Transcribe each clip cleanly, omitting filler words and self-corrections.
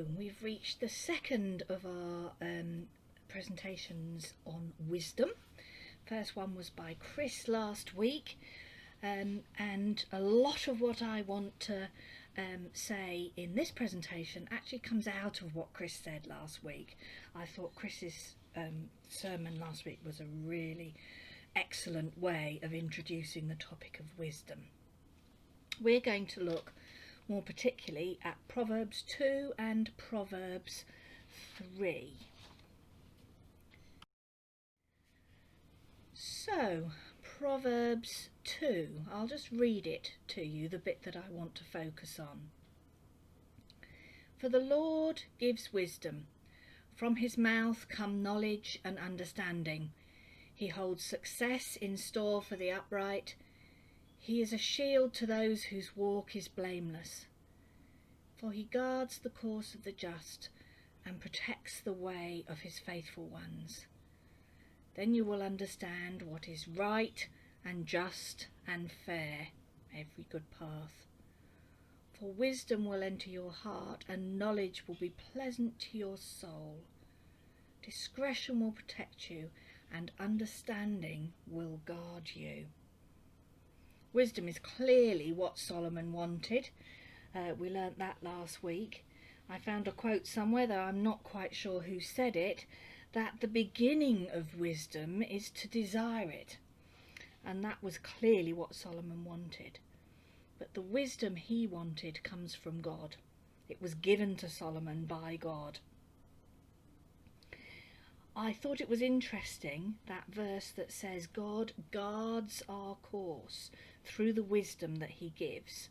So we've reached the second of our presentations on wisdom. First one was by Chris last week, and a lot of what I want to say in this presentation actually comes out of what Chris said last week. I thought Chris's sermon last week was a really excellent way of introducing the topic of wisdom. We're going to look more particularly at Proverbs 2 and Proverbs 3. So, Proverbs 2, I'll just read it to you, the bit that I want to focus on. For the Lord gives wisdom, from his mouth come knowledge and understanding. He holds success in store for the upright. He is a shield to those whose walk is blameless. For he guards the course of the just and protects the way of his faithful ones. Then you will understand what is right and just and fair, every good path. For wisdom will enter your heart, and knowledge will be pleasant to your soul. Discretion will protect you, and understanding will guard you. Wisdom is clearly what Solomon wanted. We learnt that last week. I found a quote somewhere, though I'm not quite sure who said it, that the beginning of wisdom is to desire it. And that was clearly what Solomon wanted. But the wisdom he wanted comes from God. It was given to Solomon by God. I thought it was interesting, that verse that says God guards our course through the wisdom that he gives.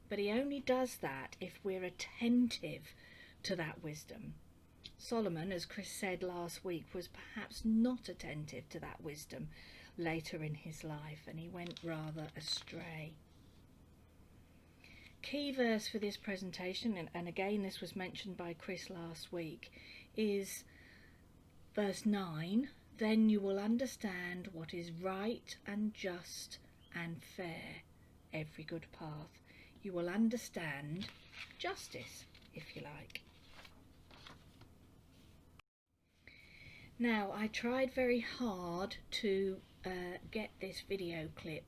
But he only does that if we're attentive to that wisdom. Solomon, as Chris said last week, was perhaps not attentive to that wisdom later in his life, and he went rather astray. Key verse for this presentation, and again this was mentioned by Chris last week, is verse 9, then you will understand what is right and just and fair, every good path. You will understand justice, if you like. Now, I tried very hard to get this video clip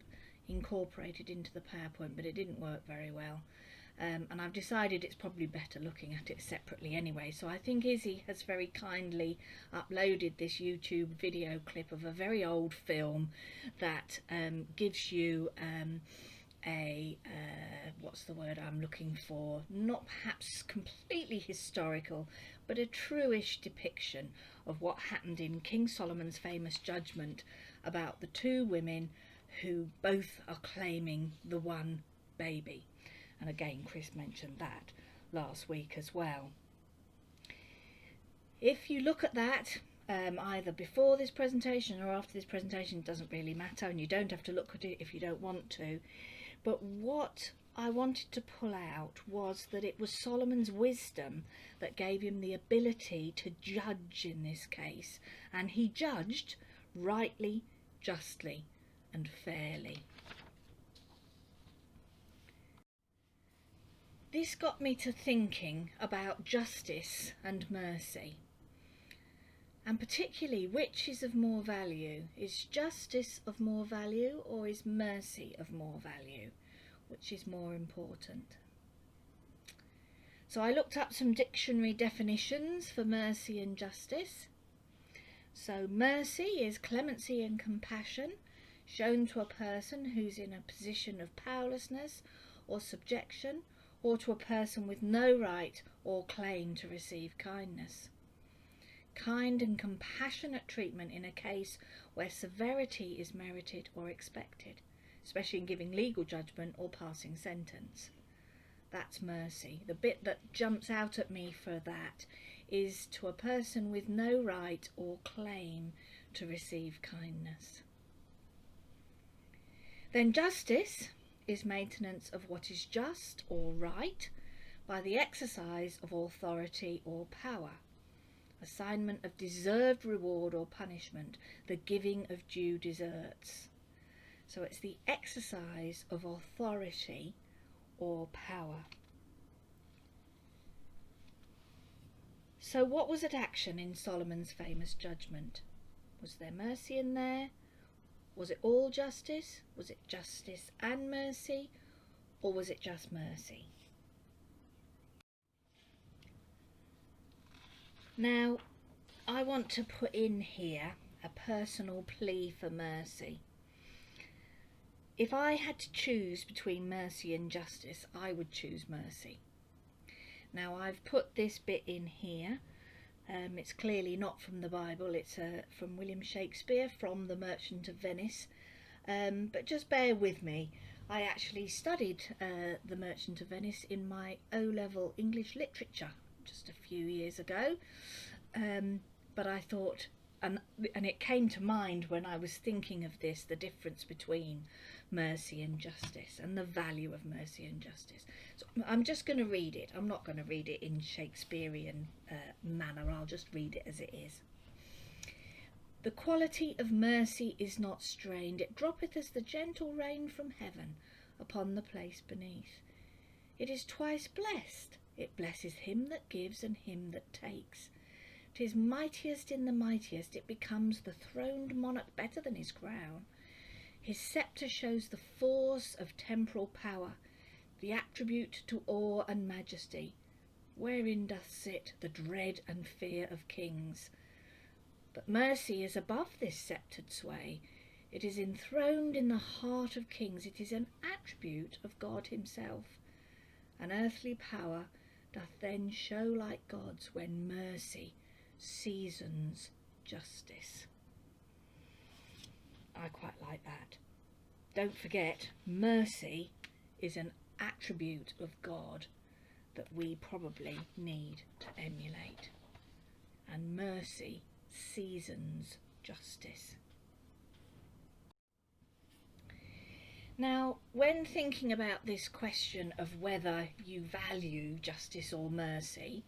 incorporated into the PowerPoint, but it didn't work very well. And I've decided it's probably better looking at it separately anyway. So I think Izzy has very kindly uploaded this YouTube video clip of a very old film that gives you what's the word I'm looking for? Not perhaps completely historical, but a true-ish depiction of what happened in King Solomon's famous judgment about the two women who both are claiming the one baby. And again, Chris mentioned that last week as well. If you look at that, either before this presentation or after this presentation, it doesn't really matter, and you don't have to look at it if you don't want to. But what I wanted to pull out was that it was Solomon's wisdom that gave him the ability to judge in this case. And he judged rightly, justly, and fairly. This got me to thinking about justice and mercy, and particularly which is of more value. Is justice of more value, or is mercy of more value? Which is more important? So I looked up some dictionary definitions for mercy and justice. So mercy is clemency and compassion shown to a person who's in a position of powerlessness or subjection, or to a person with no right or claim to receive kindness. Kind and compassionate treatment in a case where severity is merited or expected, especially in giving legal judgment or passing sentence. That's mercy. The bit that jumps out at me for that is to a person with no right or claim to receive kindness. Then justice is maintenance of what is just or right by the exercise of authority or power, assignment of deserved reward or punishment, the giving of due deserts. So it's the exercise of authority or power. So what was at action in Solomon's famous judgment? Was there mercy in there? Was it all justice? Was it justice and mercy? Or was it just mercy? Now, I want to put in here a personal plea for mercy. If I had to choose between mercy and justice, I would choose mercy. Now, I've put this bit in here. It's clearly not from the Bible. It's from William Shakespeare, from The Merchant of Venice. But just bear with me. I actually studied The Merchant of Venice in my O-level English literature just a few years ago. But I thought, and it came to mind when I was thinking of this, the difference between mercy and justice and the value of mercy and justice. So I'm just going to read it. I'm not going to read it in Shakespearean manner. I'll just read it as it is. The quality of mercy is not strained. It droppeth as the gentle rain from heaven upon the place beneath. It is twice blessed. It blesses him that gives and him that takes. 'Tis mightiest in the mightiest. It becomes the throned monarch better than his crown. His sceptre shows the force of temporal power, the attribute to awe and majesty, wherein doth sit the dread and fear of kings. But mercy is above this sceptred sway. It is enthroned in the heart of kings. It is an attribute of God himself. An earthly power doth then show like God's when mercy seasons justice. I quite like that. Don't forget, mercy is an attribute of God that we probably need to emulate. And mercy seasons justice. Now, when thinking about this question of whether you value justice or mercy,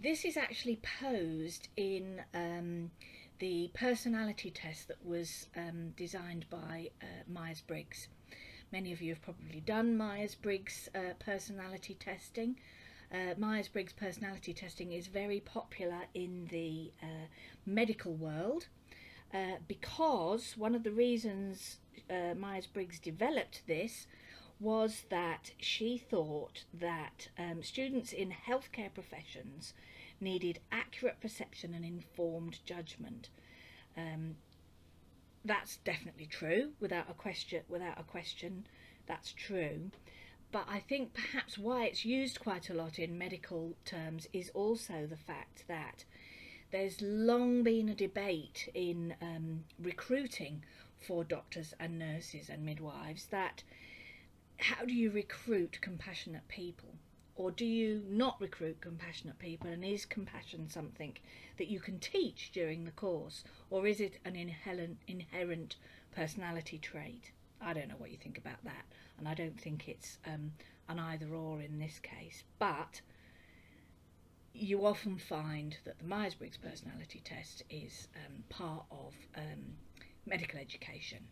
this is actually posed in the personality test that was designed by Myers-Briggs. Many of you have probably done Myers-Briggs personality testing. Myers-Briggs personality testing is very popular in the medical world because one of the reasons Myers-Briggs developed this was that she thought that students in healthcare professions needed accurate perception and informed judgment. That's definitely true, without a question, that's true. But I think perhaps why it's used quite a lot in medical terms is also the fact that there's long been a debate in recruiting for doctors and nurses and midwives that how do you recruit compassionate people? Or do you not recruit compassionate people? And is compassion something that you can teach during the course? Or is it an inherent personality trait? I don't know what you think about that. And I don't think it's an either or in this case. But you often find that the Myers-Briggs personality test is part of medical education.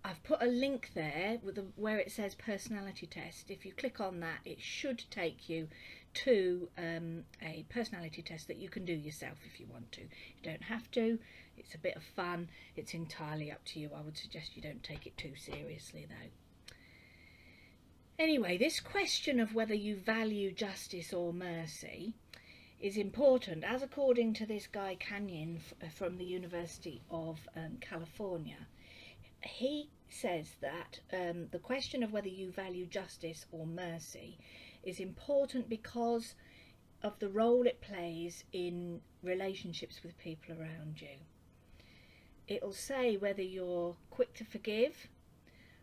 I've put a link there with where it says personality test. If you click on that, it should take you to a personality test that you can do yourself if you want to. You don't have to. It's a bit of fun. It's entirely up to you. I would suggest you don't take it too seriously though. Anyway, this question of whether you value justice or mercy is important, as according to this guy Canyon from the University of California. He says that the question of whether you value justice or mercy is important because of the role it plays in relationships with people around you. It'll say whether you're quick to forgive,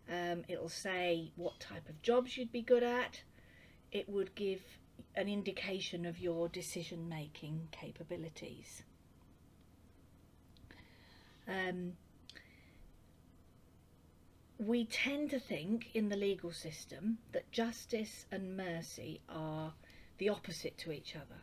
it'll say what type of jobs you'd be good at, it would give an indication of your decision-making capabilities. We tend to think in the legal system that justice and mercy are the opposite to each other.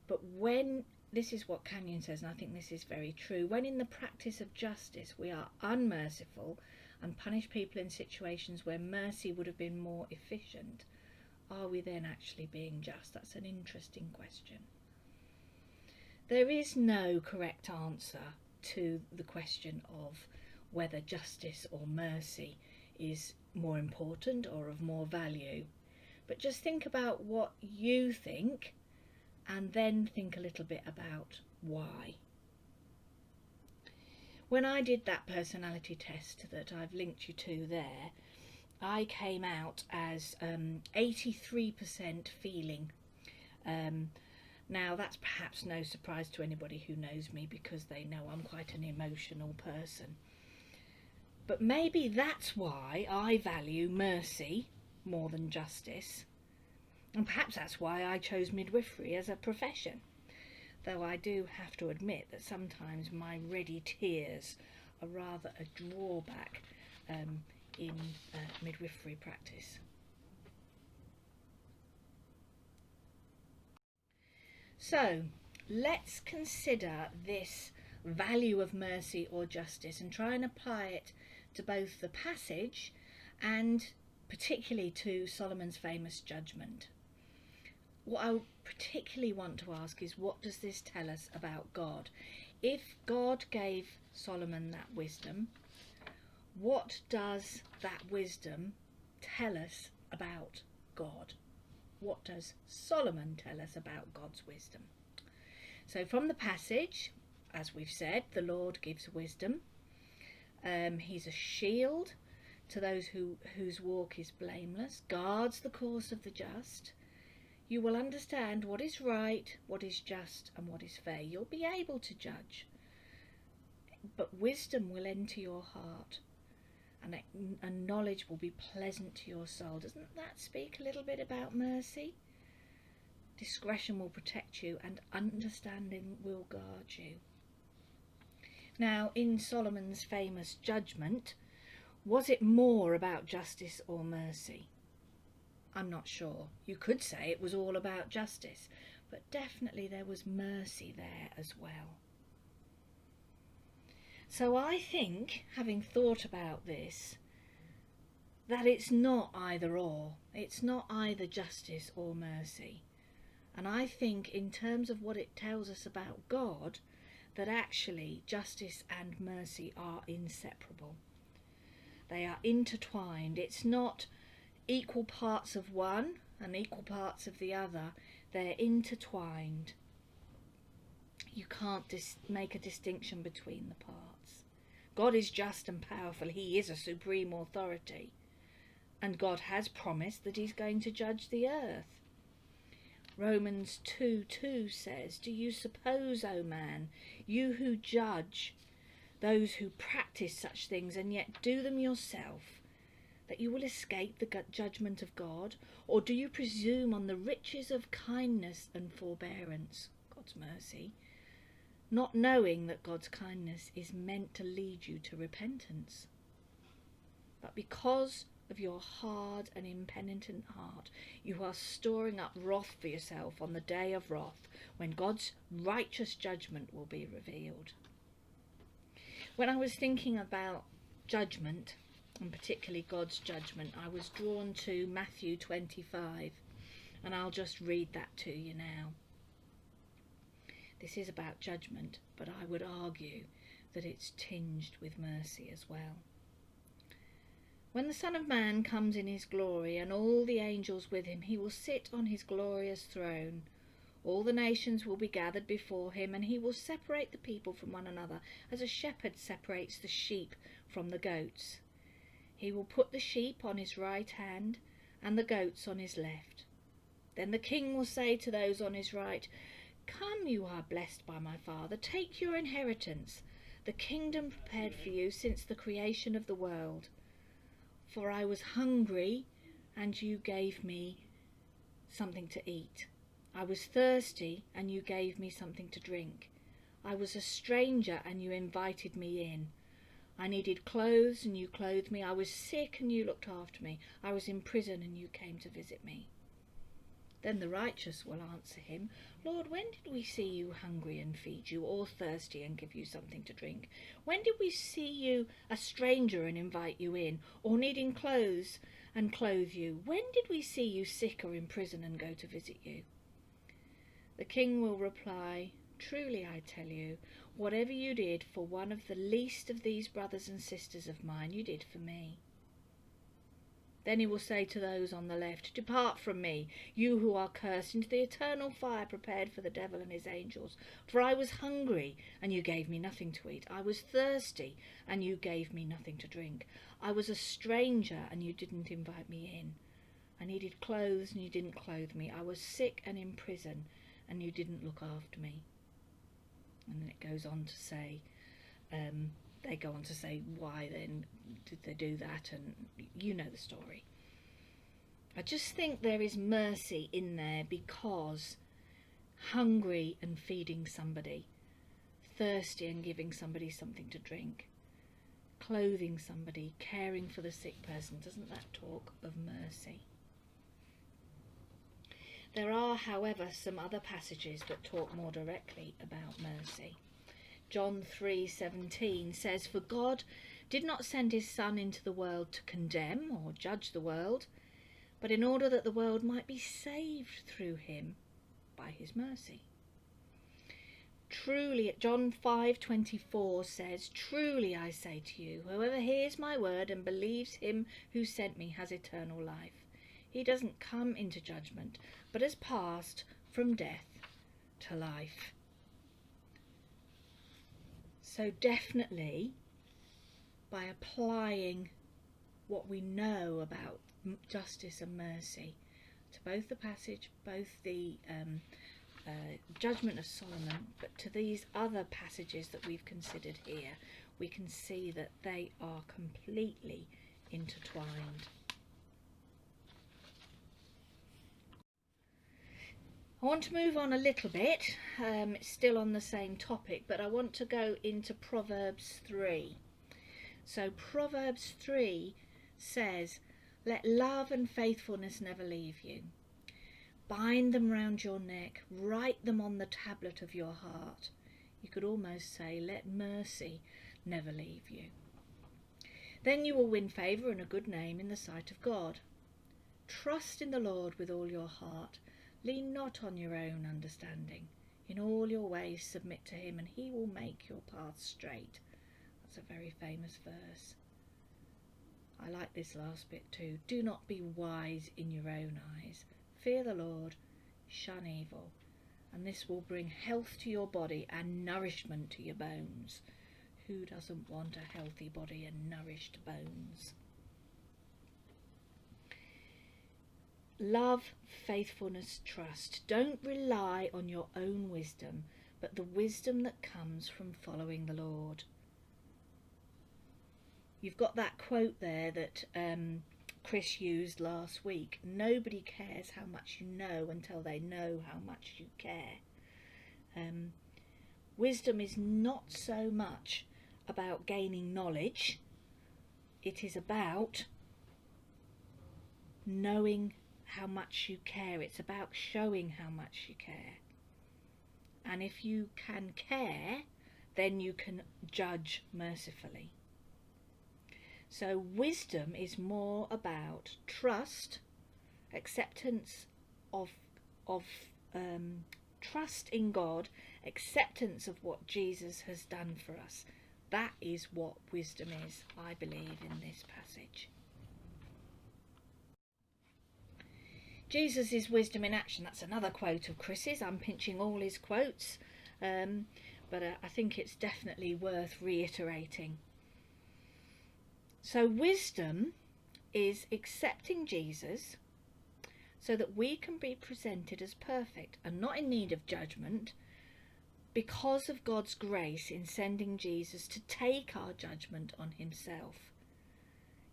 But when, this is what Canyon says, and I think this is very true, when in the practice of justice we are unmerciful and punish people in situations where mercy would have been more efficient, are we then actually being just? That's an interesting question. There is no correct answer to the question of whether justice or mercy is more important or of more value. But just think about what you think and then think a little bit about why. When I did that personality test that I've linked you to there, I came out as 83% feeling. Now that's perhaps no surprise to anybody who knows me, because they know I'm quite an emotional person. But maybe that's why I value mercy more than justice. And perhaps that's why I chose midwifery as a profession. Though I do have to admit that sometimes my ready tears are rather a drawback in midwifery practice. So let's consider this value of mercy or justice and try and apply it to both the passage and particularly to Solomon's famous judgment. What I particularly want to ask is, what does this tell us about God? If God gave Solomon that wisdom, what does that wisdom tell us about God? What does Solomon tell us about God's wisdom? So from the passage, as we've said, the Lord gives wisdom. He's a shield to those whose walk is blameless, guards the course of the just. You will understand what is right, what is just, and what is fair. You'll be able to judge. But wisdom will enter your heart, and knowledge will be pleasant to your soul. Doesn't that speak a little bit about mercy? Discretion will protect you, and understanding will guard you. Now, in Solomon's famous judgment, was it more about justice or mercy? I'm not sure. You could say it was all about justice, but definitely there was mercy there as well. So I think, having thought about this, that it's not either or. It's not either justice or mercy. And I think in terms of what it tells us about God, that actually justice and mercy are inseparable. They are intertwined. It's not equal parts of one and equal parts of the other. They're intertwined. You can't make a distinction between the parts. God is just and powerful. He is a supreme authority. And God has promised that he's going to judge the earth. Romans 2:2 says, "Do you suppose, O man, you who judge those who practice such things and yet do them yourself, that you will escape the judgment of God? Or do you presume on the riches of kindness and forbearance," God's mercy, "not knowing that God's kindness is meant to lead you to repentance? But because of your hard and impenitent heart, you are storing up wrath for yourself on the day of wrath, when God's righteous judgment will be revealed." When I was thinking about judgment, and particularly God's judgment, I was drawn to Matthew 25, and I'll just read that to you now. This is about judgment, but I would argue that it's tinged with mercy as well. "When the Son of Man comes in his glory, and all the angels with him, he will sit on his glorious throne. All the nations will be gathered before him, and he will separate the people from one another, as a shepherd separates the sheep from the goats. He will put the sheep on his right hand, and the goats on his left. Then the king will say to those on his right, 'Come, you are blessed by my Father, take your inheritance, the kingdom prepared for you since the creation of the world. For I was hungry, and you gave me something to eat. I was thirsty, and you gave me something to drink. I was a stranger, and you invited me in. I needed clothes, and you clothed me. I was sick, and you looked after me. I was in prison, and you came to visit me.' Then the righteous will answer him, 'Lord, when did we see you hungry and feed you, or thirsty and give you something to drink? When did we see you a stranger and invite you in, or needing clothes and clothe you? When did we see you sick or in prison and go to visit you?" The king will reply, "Truly I tell you, whatever you did for one of the least of these brothers and sisters of mine, you did for me." Then he will say to those on the left, "Depart from me, you who are cursed, into the eternal fire prepared for the devil and his angels. For I was hungry, and you gave me nothing to eat. I was thirsty, and you gave me nothing to drink. I was a stranger, and you didn't invite me in. I needed clothes, and you didn't clothe me. I was sick and in prison, and you didn't look after me." And then it goes on to say, they go on to say why then did they do that, and you know the story. I just think there is mercy in there, because hungry and feeding somebody, thirsty and giving somebody something to drink, clothing somebody, caring for the sick person, doesn't that talk of mercy? There are, however, some other passages that talk more directly about mercy. John 3:17 says, "For God did not send his Son into the world to condemn or judge the world, but in order that the world might be saved through him by his mercy." Truly, John 5:24 says, "Truly I say to you, whoever hears my word and believes him who sent me has eternal life. He doesn't come into judgment, but has passed from death to life." So definitely, by applying what we know about justice and mercy to both the passage, both the judgment of Solomon, but to these other passages that we've considered here, we can see that they are completely intertwined. I want to move on a little bit. It's still on the same topic, but I want to go into Proverbs 3. So Proverbs 3 says, "Let love and faithfulness never leave you. Bind them round your neck, write them on the tablet of your heart." You could almost say, "Let mercy never leave you. Then you will win favour and a good name in the sight of God. Trust in the Lord with all your heart. Lean not on your own understanding. In all your ways submit to him, and he will make your paths straight." That's a very famous verse. I like this last bit too. "Do not be wise in your own eyes. Fear the Lord, shun evil, and this will bring health to your body and nourishment to your bones." Who doesn't want a healthy body and nourished bones? Love, faithfulness, trust. Don't rely on your own wisdom, but the wisdom that comes from following the Lord. You've got that quote there that Chris used last week. Nobody cares how much you know until they know how much you care. Wisdom is not so much about gaining knowledge. It is about knowing how much you care. It's about showing how much you care. And if you can care, then you can judge mercifully. So wisdom is more about trust, acceptance of trust in God, acceptance of what Jesus has done for us. That is what wisdom is, I believe, in this passage. Jesus is wisdom in action. That's another quote of Chris's. I'm pinching all his quotes, but I think it's definitely worth reiterating. So wisdom is accepting Jesus so that we can be presented as perfect and not in need of judgment, because of God's grace in sending Jesus to take our judgment on himself.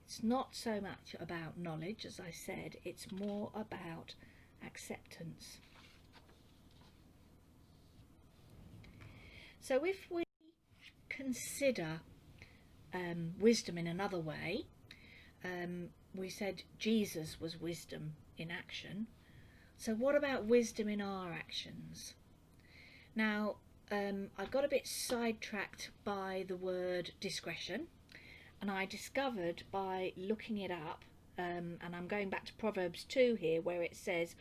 It's not so much about knowledge, as I said, it's more about acceptance. So if we consider wisdom in another way, we said Jesus was wisdom in action. So what about wisdom in our actions? Now, I got a bit sidetracked by the word discretion, and I discovered by looking it up and I'm going back to Proverbs 2 here, where it says,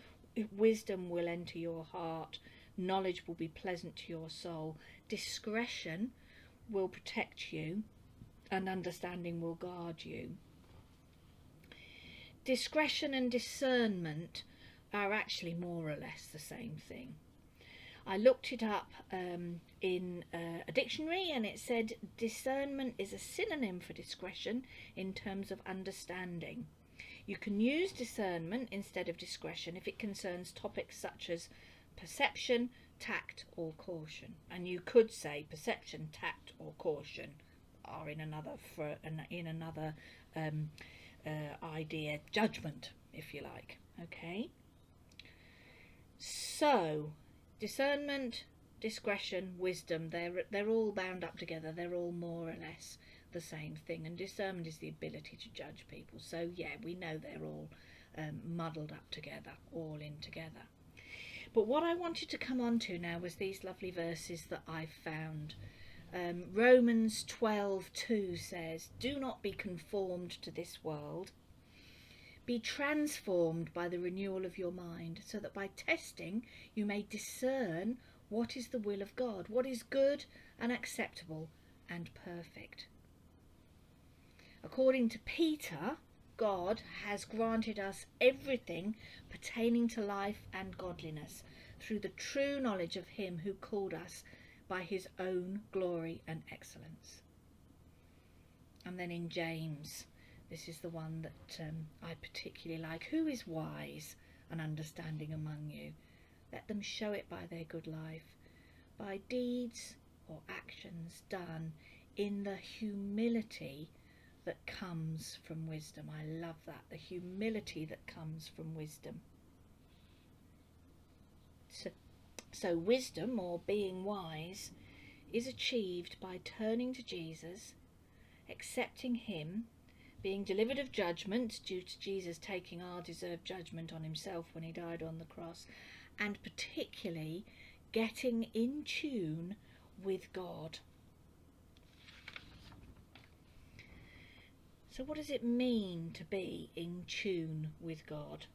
wisdom will enter your heart, knowledge will be pleasant to your soul, discretion will protect you, and understanding will guard you. Discretion and discernment are actually more or less the same thing. I looked it up in a dictionary, and it said discernment is a synonym for discretion in terms of understanding. You can use discernment instead of discretion if it concerns topics such as perception, tact or caution. And you could say perception, tact or caution are in another idea, judgment, if you like. Okay, so discernment, discretion, wisdom, they're all bound up together. They're all more or less the same thing, and discernment is the ability to judge people. So yeah, we know they're all muddled up together, all in together. But what I wanted to come on to now was these lovely verses that I found. Romans 12:2 says, "Do not be conformed to this world. Be transformed by the renewal of your mind, so that by testing you may discern what is the will of God, what is good and acceptable and perfect." According to Peter, God has granted us everything pertaining to life and godliness through the true knowledge of him who called us by his own glory and excellence. And then in James, this is the one that I particularly like. "Who is wise and understanding among you? Let them show it by their good life, by deeds or actions done in the humility that comes from wisdom." I love that, the humility that comes from wisdom. So wisdom, or being wise, is achieved by turning to Jesus, accepting him, being delivered of judgment due to Jesus taking our deserved judgment on himself when he died on the cross, and particularly getting in tune with God. So what does it mean to be in tune with God?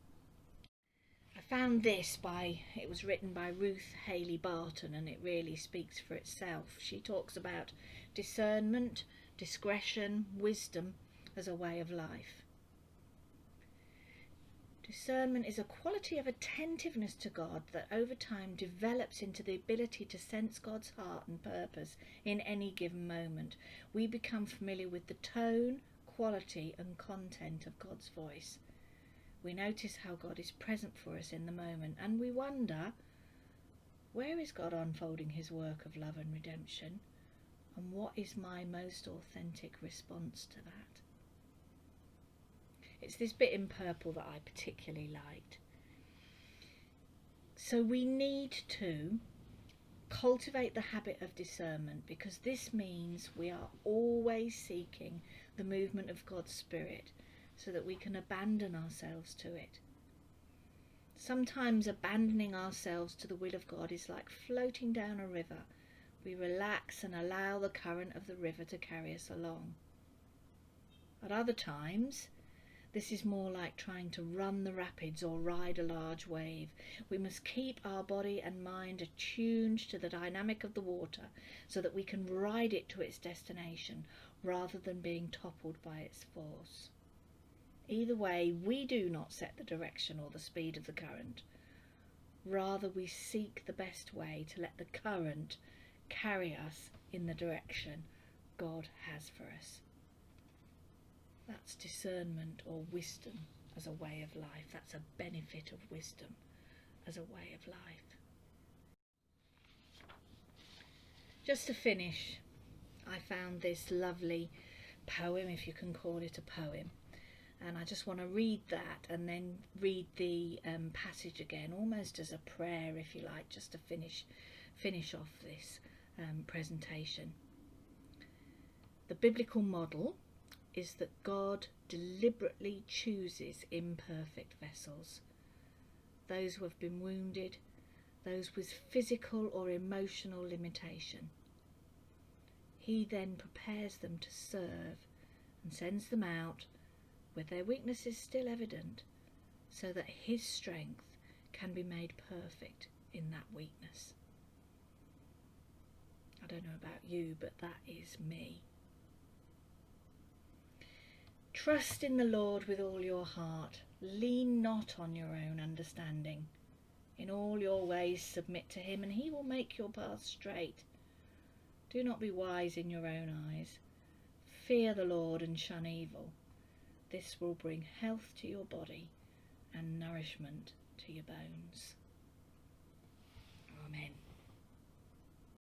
I found this it was written by Ruth Haley Barton, and it really speaks for itself. She talks about discernment, discretion, wisdom as a way of life. Discernment is a quality of attentiveness to God that over time develops into the ability to sense God's heart and purpose in any given moment. We become familiar with the tone, quality and content of God's voice. We notice how God is present for us in the moment, and we wonder, where is God unfolding his work of love and redemption, and what is my most authentic response to that? It's this bit in purple that I particularly liked. So we need to cultivate the habit of discernment, because this means we are always seeking the movement of God's Spirit so that we can abandon ourselves to it. Sometimes abandoning ourselves to the will of God is like floating down a river. We relax and allow the current of the river to carry us along. At other times, this is more like trying to run the rapids or ride a large wave. We must keep our body and mind attuned to the dynamic of the water so that we can ride it to its destination rather than being toppled by its force. Either way, we do not set the direction or the speed of the current. Rather, we seek the best way to let the current carry us in the direction God has for us. That's discernment or wisdom as a way of life. That's a benefit of wisdom as a way of life. Just to finish, I found this lovely poem, if you can call it a poem. And I just want to read that and then read the passage again, almost as a prayer, if you like, just to finish off this presentation. The biblical model is that God deliberately chooses imperfect vessels, those who have been wounded, those with physical or emotional limitation. He then prepares them to serve and sends them out with their weaknesses still evident, so that his strength can be made perfect in that weakness. I don't know about you, but that is me. Trust in the Lord with all your heart. Lean not on your own understanding. In all your ways submit to him, and he will make your path straight. Do not be wise in your own eyes. Fear the Lord and shun evil. This will bring health to your body and nourishment to your bones. Amen.